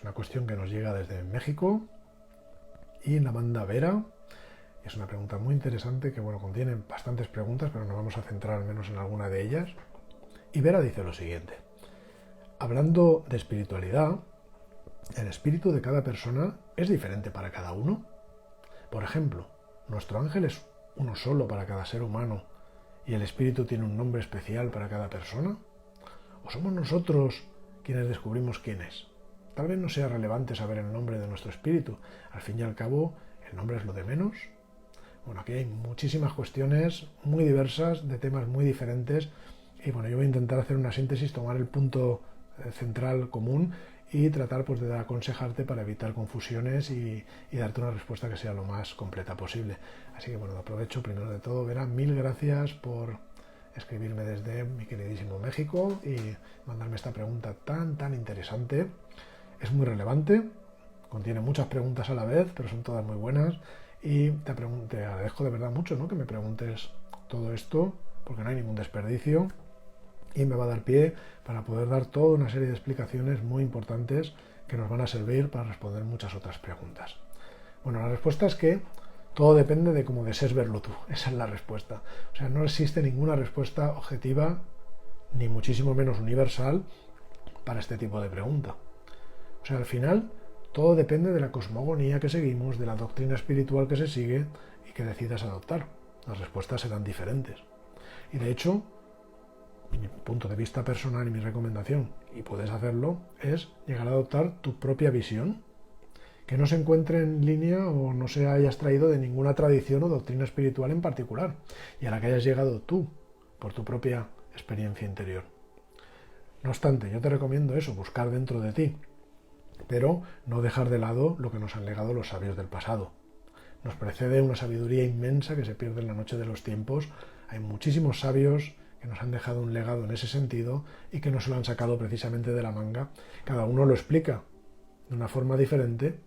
una cuestión que nos llega desde México y la manda Vera. Es una pregunta muy interesante que, bueno, contiene bastantes preguntas, pero nos vamos a centrar al menos en alguna de ellas. Y Vera dice lo siguiente. Hablando de espiritualidad, el espíritu de cada persona es diferente para cada uno. Por ejemplo, nuestro ángel es uno solo para cada ser humano y el espíritu tiene un nombre especial para cada persona. ¿O somos nosotros quienes descubrimos quién es? Tal vez no sea relevante saber el nombre de nuestro espíritu. Al fin y al cabo, ¿el nombre es lo de menos? Bueno, aquí hay muchísimas cuestiones muy diversas, de temas muy diferentes. Y bueno, yo voy a intentar hacer una síntesis, tomar el punto central común y tratar pues de aconsejarte para evitar confusiones y darte una respuesta que sea lo más completa posible. Así que bueno, aprovecho primero de todo, Vera, mil gracias por escribirme desde mi queridísimo México y mandarme esta pregunta tan interesante. Es muy relevante, contiene muchas preguntas a la vez, pero son todas muy buenas y te agradezco de verdad mucho, ¿no?, que me preguntes todo esto, porque no hay ningún desperdicio. Y me va a dar pie para poder dar toda una serie de explicaciones muy importantes que nos van a servir para responder muchas otras preguntas. Bueno, la respuesta es que todo depende de cómo desees verlo tú. Esa es la respuesta. O sea, no existe ninguna respuesta objetiva, ni muchísimo menos universal, para este tipo de pregunta. O sea, al final, todo depende de la cosmogonía que seguimos, de la doctrina espiritual que se sigue y que decidas adoptar. Las respuestas serán diferentes. Y de hecho, mi punto de vista personal y mi recomendación, y puedes hacerlo, es llegar a adoptar tu propia visión, que no se encuentre en línea o no se haya extraído de ninguna tradición o doctrina espiritual en particular, y a la que hayas llegado tú, por tu propia experiencia interior. No obstante, yo te recomiendo eso, buscar dentro de ti, pero no dejar de lado lo que nos han legado los sabios del pasado. Nos precede una sabiduría inmensa que se pierde en la noche de los tiempos. Hay muchísimos sabios que nos han dejado un legado en ese sentido y que no se lo han sacado precisamente de la manga. Cada uno lo explica de una forma diferente,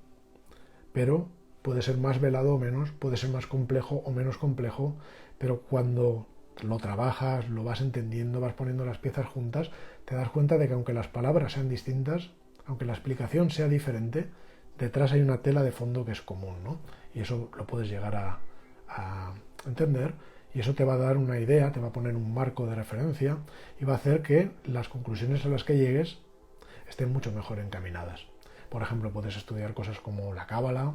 pero puede ser más velado o menos, puede ser más complejo o menos complejo, pero cuando lo trabajas, lo vas entendiendo, vas poniendo las piezas juntas, te das cuenta de que aunque las palabras sean distintas, aunque la explicación sea diferente, detrás hay una tela de fondo que es común, ¿no? Y eso lo puedes llegar a entender. Y eso te va a dar una idea, te va a poner un marco de referencia y va a hacer que las conclusiones a las que llegues estén mucho mejor encaminadas. Por ejemplo, puedes estudiar cosas como la Cábala,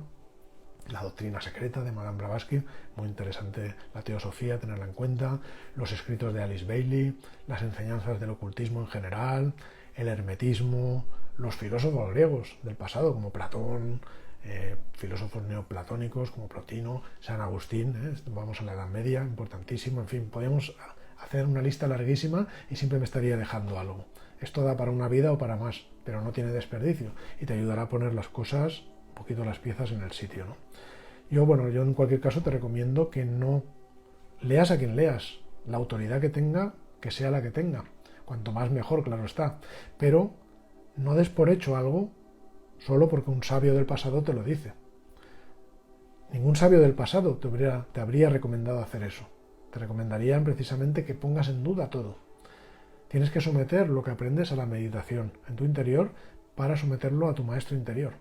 la doctrina secreta de Madame Blavatsky, muy interesante la teosofía, tenerla en cuenta, los escritos de Alice Bailey, las enseñanzas del ocultismo en general, el hermetismo, los filósofos griegos del pasado como Platón, filósofos neoplatónicos como Plotino, San Agustín, vamos a la Edad Media, importantísimo, en fin, podemos hacer una lista larguísima y siempre me estaría dejando algo. Esto da para una vida o para más, pero no tiene desperdicio y te ayudará a poner las cosas, un poquito las piezas en el sitio, ¿no? Yo en cualquier caso te recomiendo que no leas a quien leas, la autoridad que tenga, que sea la que tenga, cuanto más mejor, claro está, pero no des por hecho algo solo porque un sabio del pasado te lo dice. Ningún sabio del pasado te habría recomendado hacer eso. Te recomendarían precisamente que pongas en duda todo. Tienes que someter lo que aprendes a la meditación en tu interior para someterlo a tu maestro interior.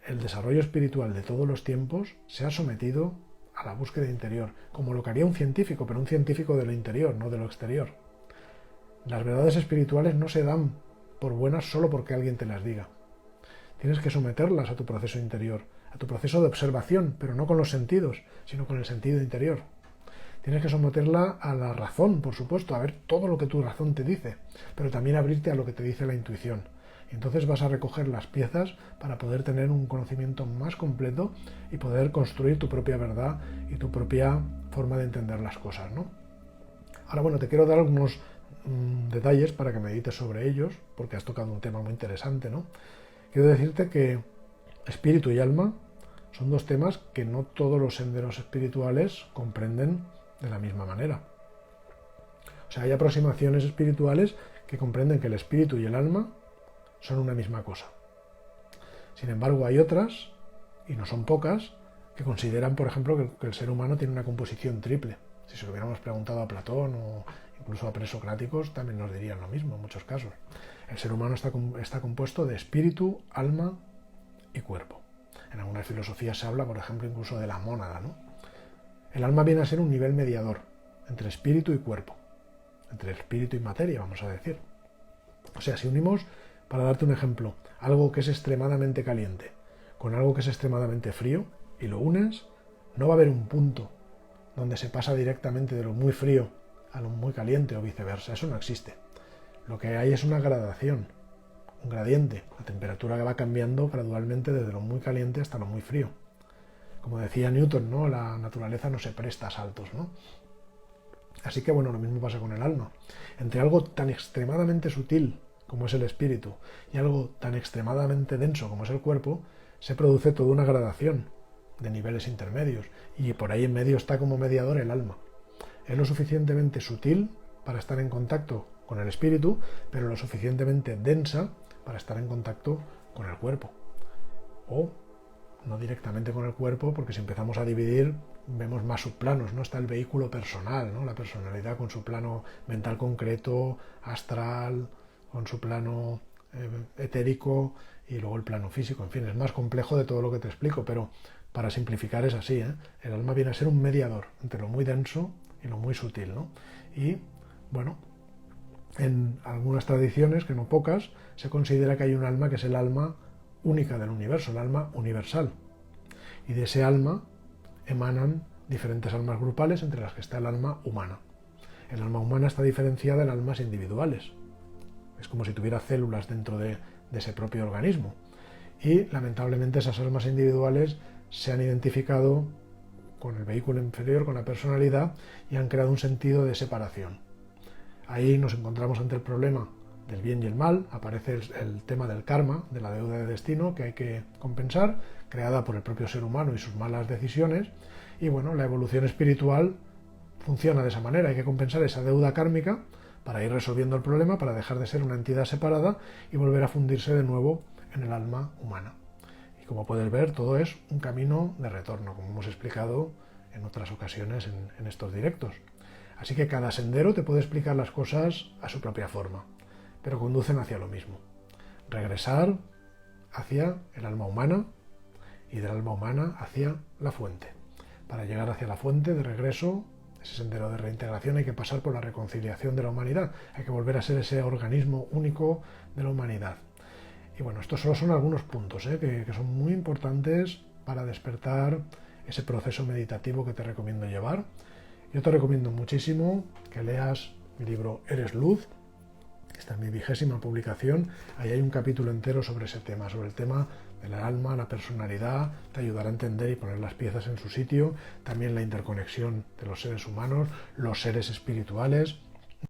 El desarrollo espiritual de todos los tiempos se ha sometido a la búsqueda interior, como lo que haría un científico, pero un científico de lo interior, no de lo exterior. Las verdades espirituales no se dan por buenas solo porque alguien te las diga. Tienes que someterlas a tu proceso interior, a tu proceso de observación, pero no con los sentidos, sino con el sentido interior. Tienes que someterla a la razón, por supuesto, a ver todo lo que tu razón te dice, pero también abrirte a lo que te dice la intuición. Y entonces vas a recoger las piezas para poder tener un conocimiento más completo y poder construir tu propia verdad y tu propia forma de entender las cosas, ¿no? Ahora, bueno, te quiero dar algunos detalles para que medites sobre ellos, porque has tocado un tema muy interesante, ¿no? Quiero decirte que espíritu y alma son dos temas que no todos los senderos espirituales comprenden de la misma manera. O sea, hay aproximaciones espirituales que comprenden que el espíritu y el alma son una misma cosa. Sin embargo, hay otras, y no son pocas, que consideran, por ejemplo, que el ser humano tiene una composición triple. Si se lo hubiéramos preguntado a Platón o incluso a presocráticos también nos dirían lo mismo en muchos casos. El ser humano está compuesto de espíritu, alma y cuerpo. En algunas filosofías se habla, por ejemplo, incluso de la mónada, ¿no? El alma viene a ser un nivel mediador entre espíritu y cuerpo, entre espíritu y materia, vamos a decir. O sea, si unimos, para darte un ejemplo, algo que es extremadamente caliente con algo que es extremadamente frío y lo unes, no va a haber un punto donde se pasa directamente de lo muy frío a lo muy caliente o viceversa. Eso no existe. Lo que hay es una gradación, un gradiente, la temperatura que va cambiando gradualmente desde lo muy caliente hasta lo muy frío. Como decía Newton, ¿no? La naturaleza no se presta a saltos, ¿no? Así que bueno, lo mismo pasa con el alma. Entre algo tan extremadamente sutil como es el espíritu y algo tan extremadamente denso como es el cuerpo, se produce toda una gradación de niveles intermedios y por ahí en medio está como mediador el alma. Es lo suficientemente sutil para estar en contacto con el espíritu, pero lo suficientemente densa para estar en contacto con el cuerpo. O no directamente con el cuerpo, porque si empezamos a dividir vemos más subplanos, ¿no? Está el vehículo personal, ¿no? La personalidad con su plano mental concreto, astral, con su plano etérico y luego el plano físico. En fin, es más complejo de todo lo que te explico, pero para simplificar es así, ¿eh? El alma viene a ser un mediador entre lo muy denso y lo muy sutil, ¿no? Y, bueno, en algunas tradiciones, que no pocas, se considera que hay un alma que es el alma única del universo, el alma universal. Y de ese alma emanan diferentes almas grupales, entre las que está el alma humana. El alma humana está diferenciada en almas individuales. Es como si tuviera células dentro de ese propio organismo. Y lamentablemente esas almas individuales se han identificado con el vehículo inferior, con la personalidad, y han creado un sentido de separación. Ahí nos encontramos ante el problema del bien y el mal, aparece el tema del karma, de la deuda de destino que hay que compensar, creada por el propio ser humano y sus malas decisiones, y bueno, la evolución espiritual funciona de esa manera, hay que compensar esa deuda kármica para ir resolviendo el problema, para dejar de ser una entidad separada y volver a fundirse de nuevo en el alma humana. Y como puedes ver, todo es un camino de retorno, como hemos explicado en otras ocasiones en estos directos. Así que cada sendero te puede explicar las cosas a su propia forma, pero conducen hacia lo mismo. Regresar hacia el alma humana y del alma humana hacia la fuente. Para llegar hacia la fuente de regreso, ese sendero de reintegración, hay que pasar por la reconciliación de la humanidad. Hay que volver a ser ese organismo único de la humanidad. Y bueno, estos solo son algunos puntos que son muy importantes para despertar ese proceso meditativo que te recomiendo llevar. Yo te recomiendo muchísimo que leas mi libro Eres Luz. Esta es mi 20ª publicación. Ahí hay un capítulo entero sobre ese tema, sobre el tema del alma, la personalidad. Te ayudará a entender y poner las piezas en su sitio. También la interconexión de los seres humanos, los seres espirituales.